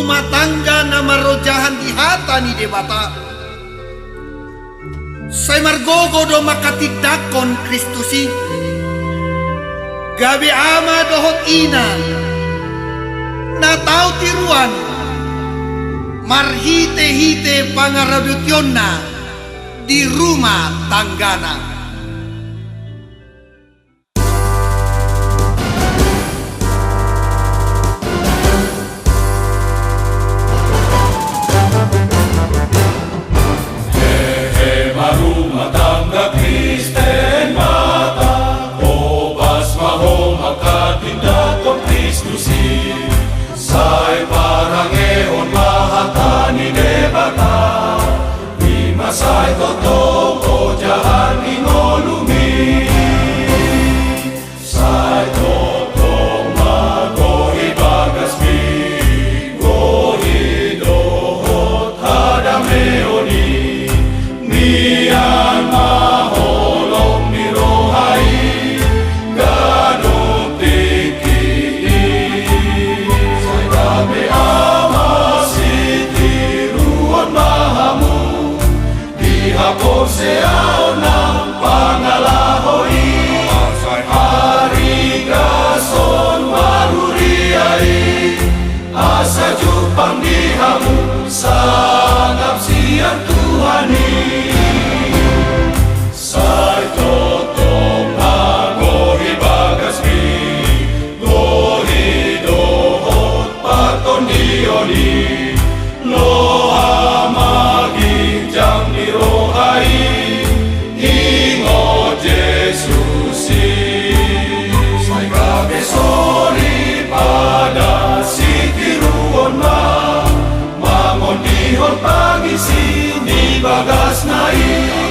rumah tangga na marojahan di hata ni debata. Say margogo do makatidakon Kristusi. Gabi ama dohot ina na tao tiruan marhite-hite pangaradutyon na di rumah tanggana. Rumah tangga Kristen mata, obas mahom akatindakon Kristusi. Say parangeon mahatani debata, lima say totong o jahan inolumi. Say totong magohi bagasmi, gohi dohot hadameoni. Nian maholong ni rohai ganong tingkii. Say gabi ama sitiruan mahamu dihapon seao ng pangalahoy. Hari gason maruriay asa jupang dihamu sanggap siang Tuhani. Say totong magohi bagasmi, gohi dohot paton dioni. Loha magigjang ni rohai, ingo Jesusi. Say gabi sori pada sitiruon mangon dihon pagisi ni bagas nai.